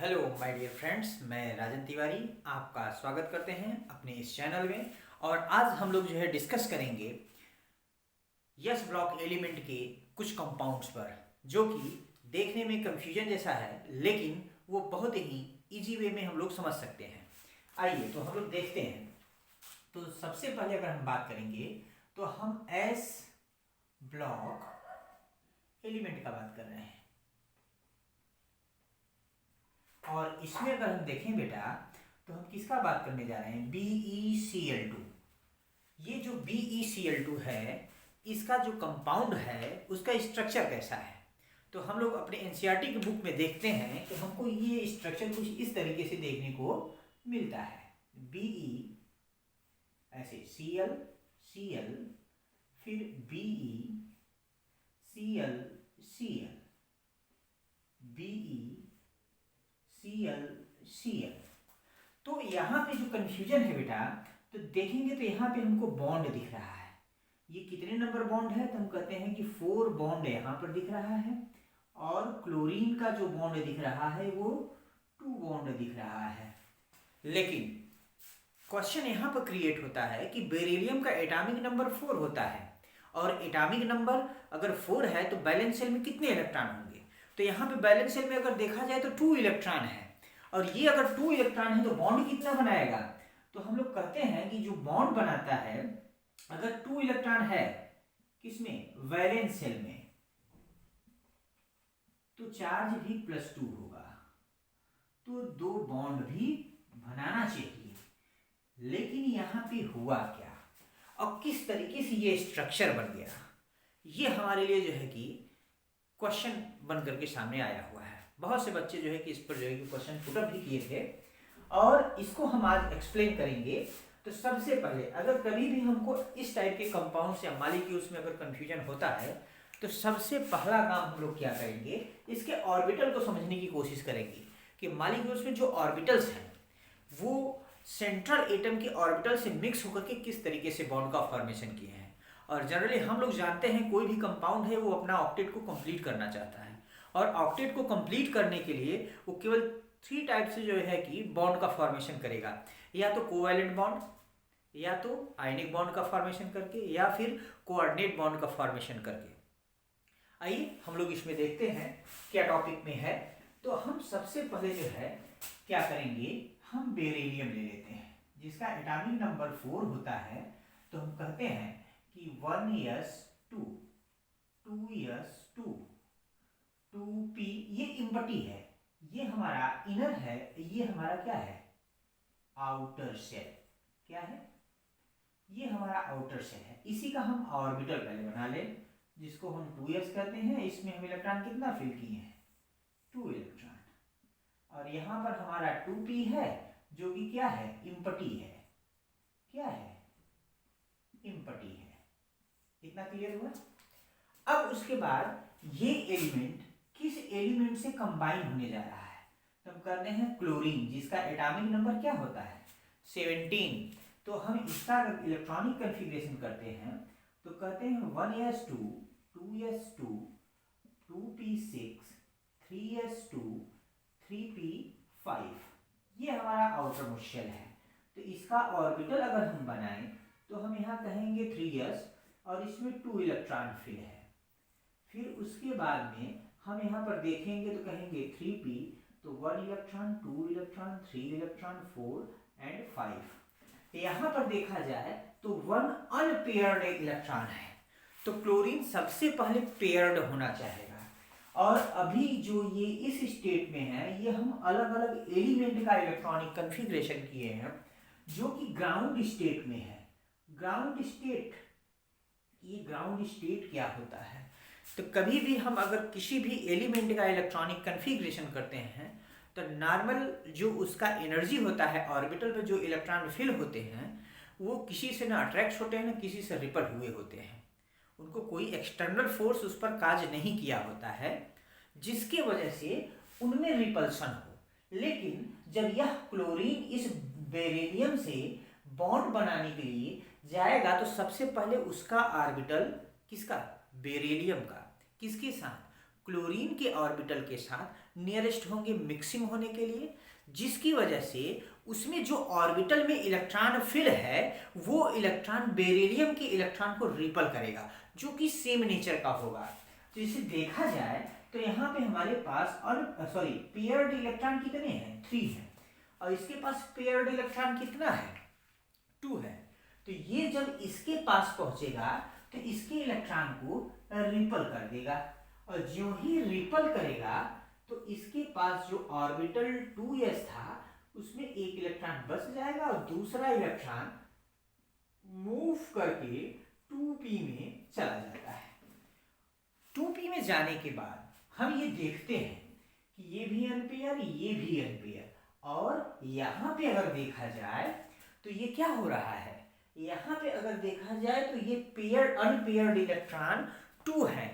Hello my dear friends, मैं राजन तिवारी आपका स्वागत करते हैं अपने इस चैनल में। और आज हम लोग जो है डिस्कस करेंगे यस ब्लॉक एलिमेंट के कुछ कंपाउंड्स पर, जो कि देखने में कंफ्यूजन जैसा है लेकिन वो बहुत ही इजी वे में हम लोग समझ सकते हैं। आइए तो हम लोग देखते हैं। तो सबसे पहले अगर हम बात करेंगे तो हम एस ब्लॉक एलिमेंट का बात कर रहे हैं। और इसमें अगर हम देखें बेटा तो हम किसका बात करने जा रहे हैं, BeCl2। ये जो BeCl2 है, इसका जो कंपाउंड है उसका स्ट्रक्चर कैसा है। तो हम लोग अपने एनसीईआरटी की बुक में देखते हैं कि हमको ये स्ट्रक्चर कुछ इस तरीके से देखने को मिलता है। Be ऐसे Cl Cl फिर BeCl Cl BeCl। तो यहाँ पे जो कंफ्यूजन है बेटा, तो देखेंगे तो यहाँ पे हमको बॉन्ड दिख रहा है। ये कितने नंबर बॉन्ड है, तो हम कहते हैं कि 4 बॉन्ड यहाँ पर दिख रहा है। और क्लोरीन का जो बॉन्ड दिख रहा है वो 2 बॉन्ड दिख रहा है। लेकिन क्वेश्चन यहाँ पर क्रिएट होता है कि बेरिलियम का एटॉमिक नंबर 4 होता है, और एटॉमिक नंबर अगर 4 है तो बैलेंस शेल में कितने इलेक्ट्रॉन होंगे। तो यहाँ पे बैलेंस शेल में अगर देखा जाए तो 2 इलेक्ट्रॉन है, और ये अगर 2 इलेक्ट्रॉन है तो बॉन्ड कितना बनाएगा। तो हम लोग कहते हैं कि जो बॉन्ड बनाता है, अगर 2 इलेक्ट्रॉन है किसमें, वैलेंस शेल में, तो चार्ज भी +2 होगा, तो 2 बॉन्ड भी बनाना चाहिए। लेकिन यहाँ पे हुआ क्या और किस तरीके से ये स्ट्रक्चर बन गया, ये हमारे लिए जो है कि क्वेश्चन बन करके सामने आया हुआ है। बहुत से बच्चे जो है कि इस पर जो है कि क्वेश्चन पुटअप भी किए थे, और इसको हम आज एक्सप्लेन करेंगे। तो सबसे पहले अगर कभी भी हमको इस टाइप के कंपाउंड्स या मॉलिक्यूल्स में अगर कंफ्यूजन होता है, तो सबसे पहला काम हम लोग क्या करेंगे, इसके ऑर्बिटल को समझने की कोशिश करेंगे कि मॉलिक्यूल्स में जो ऑर्बिटल्स हैं वो सेंट्रल एटम के ऑर्बिटल से मिक्स होकर के किस तरीके से बॉन्ड का फॉर्मेशन किए हैं। और जनरली हम लोग जानते हैं कोई भी कंपाउंड है वो अपना ऑक्टेट को कंप्लीट करना चाहता है, और ऑक्टेट को कंप्लीट करने के लिए वो केवल 3 टाइप से जो है कि बॉन्ड का फॉर्मेशन करेगा, या तो कोवैलेंट बॉन्ड, या तो आयनिक बॉन्ड का फॉर्मेशन करके, या फिर कोऑर्डिनेट बॉन्ड का फॉर्मेशन करके। आइए हम लोग इसमें देखते हैं क्या टॉपिक में है। तो हम सबसे पहले जो है क्या करेंगे, हम बेरिलियम ले लेते हैं जिसका एटॉमिक नंबर 4 होता है। तो हम कहते हैं कि 1s2 2s2 2p, ये इम्पटी है, ये हमारा इनर है, ये हमारा क्या है, आउटर शेल। क्या है, ये हमारा आउटर शेल है। इसी का हम ऑर्बिटल पहले बना ले, जिसको हम 2s कहते हैं। इसमें हम इलेक्ट्रॉन कितना फिल किए हैं, 2 इलेक्ट्रॉन। और यहां पर हमारा 2p है जो कि क्या है, इम्पटी है। क्या है, इम्पटी है। इतना क्लियर हुआ। अब उसके बाद ये एलिमेंट किस एलिमेंट से कंबाइन होने जा रहा है, तो हम करते हैं क्लोरीन, जिसका एटॉमिक नंबर क्या होता है, 17। तो हम इसका इलेक्ट्रॉनिक कन्फिग्रेशन करते हैं तो कहते हैं 1s2 2s2 2p6 3s2 3p5। ये हमारा आउटर मोस्ट शेल है। तो इसका ऑर्बिटल अगर हम बनाएं तो हम यहाँ कहेंगे 3s, और इसमें 2 इलेक्ट्रॉन फिल है। फिर उसके बाद में हम यहाँ पर देखेंगे तो कहेंगे 3p, तो 1 इलेक्ट्रॉन 2 इलेक्ट्रॉन 3 इलेक्ट्रॉन 4 एंड 5। यहाँ पर देखा जाए तो 1 अनपेयर्ड इलेक्ट्रॉन है, तो क्लोरीन सबसे पहले पेयर्ड होना चाहेगा। और अभी जो ये इस स्टेट में है, ये हम अलग अलग एलिमेंट का इलेक्ट्रॉनिक कन्फिग्रेशन किए हैं जो कि ग्राउंड स्टेट में है। ग्राउंड स्टेट, ये ग्राउंड स्टेट क्या होता है, तो कभी भी हम अगर किसी भी एलिमेंट का इलेक्ट्रॉनिक कन्फिग्रेशन करते हैं तो नॉर्मल जो उसका एनर्जी होता है, ऑर्बिटल पे जो इलेक्ट्रॉन फिल होते हैं, वो किसी से ना अट्रैक्ट होते हैं ना किसी से रिपल हुए होते हैं। उनको कोई एक्सटर्नल फोर्स उस पर कार्य नहीं किया होता है जिसके वजह से उनमें रिपल्सन हो। लेकिन जब यह क्लोरीन इस बेरिलियम से बॉन्ड बनाने के लिए जाएगा तो सबसे पहले उसका ऑर्बिटल किसका, बेरिलियम का, किसके साथ, क्लोरीन के ऑर्बिटल के साथ नियरेस्ट होंगे मिक्सिंग होने के लिए, जिसकी वजह से उसमें जो ऑर्बिटल में इलेक्ट्रॉन फिल है वो इलेक्ट्रॉन बेरिलियम के इलेक्ट्रॉन को रिपल करेगा, जो कि सेम नेचर का होगा। तो इसे देखा जाए तो यहाँ पे हमारे पास पेयर्ड इलेक्ट्रॉन कितने हैं, 3 हैं, और इसके पास पेयर्ड इलेक्ट्रॉन कितना है, 2 है। तो ये जब इसके पास पहुंचेगा तो इसके इलेक्ट्रॉन को रिपल कर देगा, और जो ही रिपल करेगा तो इसके पास जो ऑर्बिटल 2s था उसमें एक इलेक्ट्रॉन बच जाएगा और दूसरा इलेक्ट्रॉन मूव करके 2p में चला जाता है। 2p में जाने के बाद हम ये देखते हैं कि ये भी अनपेयर, ये भी अनपेयर, और यहाँ पे अगर देखा जाए तो ये क्या हो रहा है, यहाँ पे अगर देखा जाए तो ये पेयर अनपेयर्ड इलेक्ट्रॉन 2 है,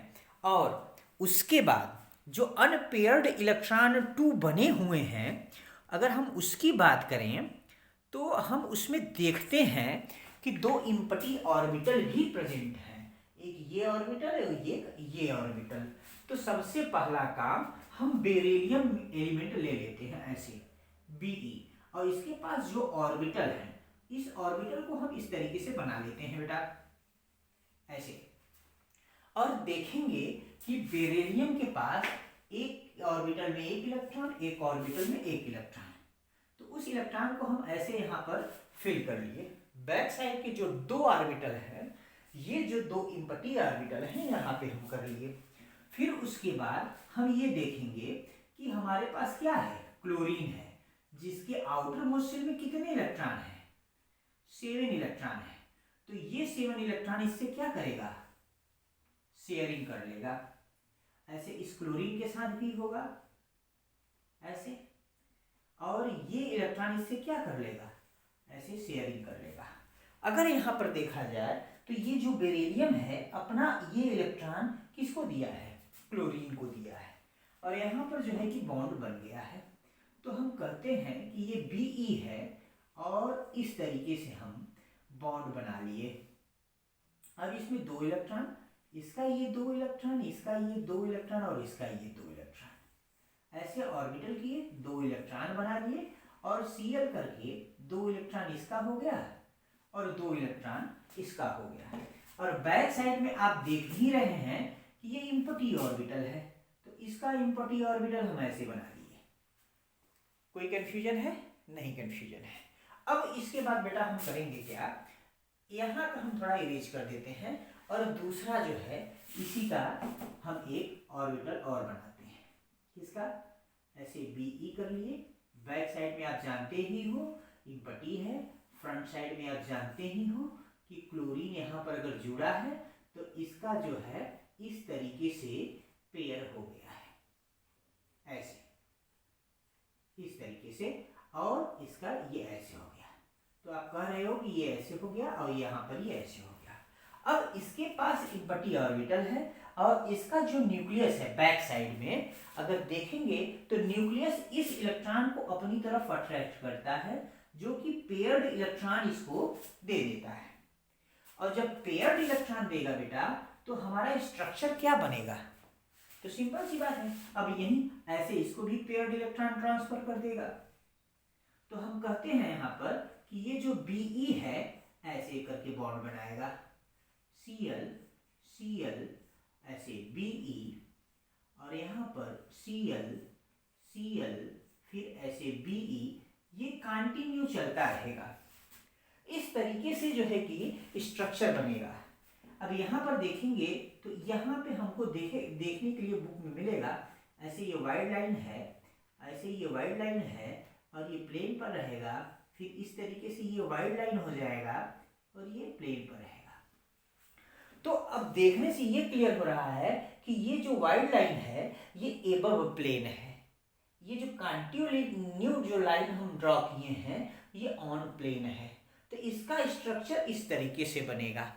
और उसके बाद जो अनपेयर्ड इलेक्ट्रॉन 2 बने हुए हैं अगर हम उसकी बात करें तो हम उसमें देखते हैं कि 2 इम्पटी ऑर्बिटल भी प्रेजेंट हैं, एक ये ऑर्बिटल है और एक ये ऑर्बिटल। तो सबसे पहला काम हम बेरिलियम एलिमेंट ले लेते हैं ऐसे Be, और इसके पास जो ऑर्बिटल है इस ऑर्बिटल को हम इस तरीके से बना लेते हैं बेटा ऐसे, और देखेंगे कि बेरिलियम के पास एक ऑर्बिटल में एक इलेक्ट्रॉन, एक ऑर्बिटल में एक इलेक्ट्रॉन, तो उस इलेक्ट्रॉन को हम ऐसे यहाँ पर फिल कर लिए। बैक साइड के जो 2 ऑर्बिटल है, ये जो 2 इम्पटी ऑर्बिटल हैं यहाँ पे हम कर लिए। फिर उसके बाद हम ये देखेंगे कि हमारे पास क्या है, क्लोरीन है, जिसके आउटर मोस्ट शेल में कितने इलेक्ट्रॉन है, 7 इलेक्ट्रॉन है। तो ये 7 इलेक्ट्रॉन इससे क्या करेगा, शेयरिंग कर लेगा। ऐसे इस क्लोरीन के साथ भी होगा ऐसे, और ये इलेक्ट्रॉन इससे क्या कर लेगा, ऐसे शेयरिंग कर लेगा। अगर यहाँ पर देखा जाए तो ये जो बेरिलियम है अपना ये इलेक्ट्रॉन किसको दिया है, क्लोरीन को दिया है, और यहाँ पर जो है कि बॉन्ड बन गया है। तो हम कहते हैं कि ये Be है, और इस तरीके से हम बॉन्ड बना लिए। अब इसमें 2 इलेक्ट्रॉन, इसका ये 2 इलेक्ट्रॉन, इसका ये 2 इलेक्ट्रॉन, और इसका ये 2 इलेक्ट्रॉन, ऐसे ऑर्बिटल किए, 2 इलेक्ट्रॉन बना लिए, और Cl करके 2 इलेक्ट्रॉन इसका हो गया और 2 इलेक्ट्रॉन इसका हो गया। और बैक साइड में आप देख ही रहे हैं कि ये इम्पटी ऑर्बिटल है, तो इसका इम्पटी ऑर्बिटल हम ऐसे बना दिए। कोई कंफ्यूजन है, नहीं कंफ्यूजन है। अब इसके बाद बेटा हम करेंगे क्या, यहाँ का हम थोड़ा इरेज कर देते हैं, और दूसरा जो है इसी का हम एक ऑर्बिटल और बनाते हैं। किसका, ऐसे Be कर लिए। बैक साइड में आप जानते ही हो इम्पटी है, फ्रंट साइड में आप जानते ही हो कि क्लोरीन यहाँ पर अगर जुड़ा है तो इसका जो है इस तरीके से पेयर हो गया है ऐसे, इस तरीके से, और इसका ये ऐसे हो गया। तो आप कह रहे हो कि ये ऐसे हो गया और यहाँ पर ये ऐसे हो गया। अब इसके पास इम्पटी ऑर्बिटल है, और इसका जो न्यूक्लियस है बैक साइड में अगर देखेंगे तो न्यूक्लियस इस इलेक्ट्रॉन को अपनी तरफ अट्रैक्ट करता है, जो कि पेयर्ड इलेक्ट्रॉन इसको दे देता है। और जब पेयर्ड इलेक्ट्रॉन देगा बेटा तो हमारा स्ट्रक्चर क्या बनेगा, तो सिंपल सी बात है, अब यही ऐसे इसको भी पेयर्ड इलेक्ट्रॉन ट्रांसफर कर देगा। तो हम कहते हैं यहाँ पर कि ये जो Be है ऐसे करके बॉन्ड बनाएगा, Cl Cl ऐसे Be, और यहाँ पर Cl Cl फिर ऐसे Be, ये कंटिन्यू चलता रहेगा। इस तरीके से जो है कि स्ट्रक्चर बनेगा। अब यहाँ पर देखेंगे तो यहाँ पे हमको देखने के लिए बुक में मिलेगा, ऐसे ये वाइड लाइन है, ऐसे ये वाइड लाइन है, और ये प्लेन पर रहेगा, फिर इस तरीके से ये वाइड लाइन हो जाएगा और ये प्लेन पर रहेगा। तो अब देखने से ये क्लियर हो रहा है कि ये जो वाइड लाइन है ये एबव प्लेन है, ये जो कंटिन्यू जो लाइन हम ड्रॉ किए हैं ये ऑन प्लेन है। तो इसका स्ट्रक्चर इस तरीके से बनेगा।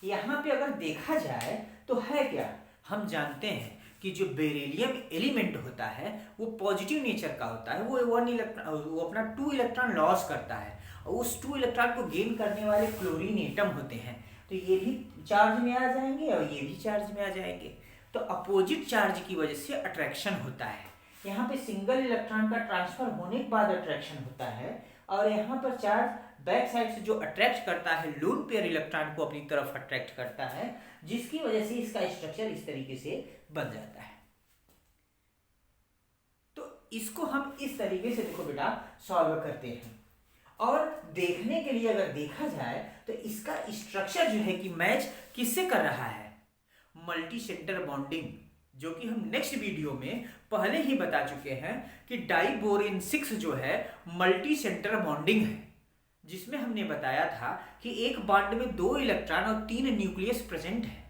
यहाँ पे अगर देखा जाए तो है क्या, हम जानते हैं कि जो बेरिलियम एलिमेंट होता है वो पॉजिटिव नेचर का होता है, वो अपना 2 इलेक्ट्रॉन लॉस करता है, और उस 2 इलेक्ट्रॉन को गेन करने वाले क्लोरीन एटम होते हैं, तो ये भी चार्ज में आ जाएंगे और ये भी चार्ज में आ जाएंगे। तो अपोजिट चार्ज की वजह से अट्रैक्शन होता है। यहाँ पे सिंगल इलेक्ट्रॉन का ट्रांसफर होने के बाद अट्रैक्शन होता है, और यहाँ पर चार्ज बैक साइड से जो अट्रैक्ट करता है लोन पेयर इलेक्ट्रॉन को अपनी तरफ अट्रैक्ट करता है, जिसकी वजह से इसका स्ट्रक्चर इस तरीके से बन जाता है। तो इसको हम इस तरीके से देखो बेटा सॉल्व करते हैं, और देखने के लिए अगर देखा जाए तो इसका स्ट्रक्चर जो है कि मैच किससे कर रहा है, मल्टी सेंटर बॉन्डिंग, जो कि हम नेक्स्ट वीडियो में पहले ही बता चुके हैं कि डाइबोरेन 6 जो है मल्टी सेंटर बॉन्डिंग है, जिसमें हमने बताया था कि एक बॉन्ड में 2 इलेक्ट्रॉन और 3 न्यूक्लियस प्रेजेंट है।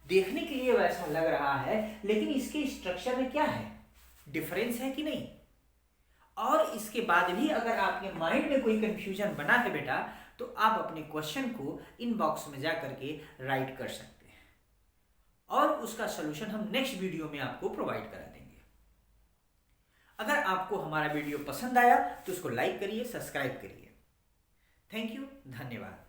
देखने के लिए वैसा लग रहा है, लेकिन इसके स्ट्रक्चर में क्या है, डिफरेंस है कि नहीं। और इसके बाद भी अगर आपके माइंड में कोई कंफ्यूजन बना है बेटा, तो आप अपने क्वेश्चन को इनबॉक्स में जा करके राइट कर सकते हैं, और उसका सलूशन हम नेक्स्ट वीडियो में आपको प्रोवाइड करा देंगे। अगर आपको हमारा वीडियो पसंद आया तो उसको लाइक करिए, सब्सक्राइब करिए। थैंक यू, धन्यवाद।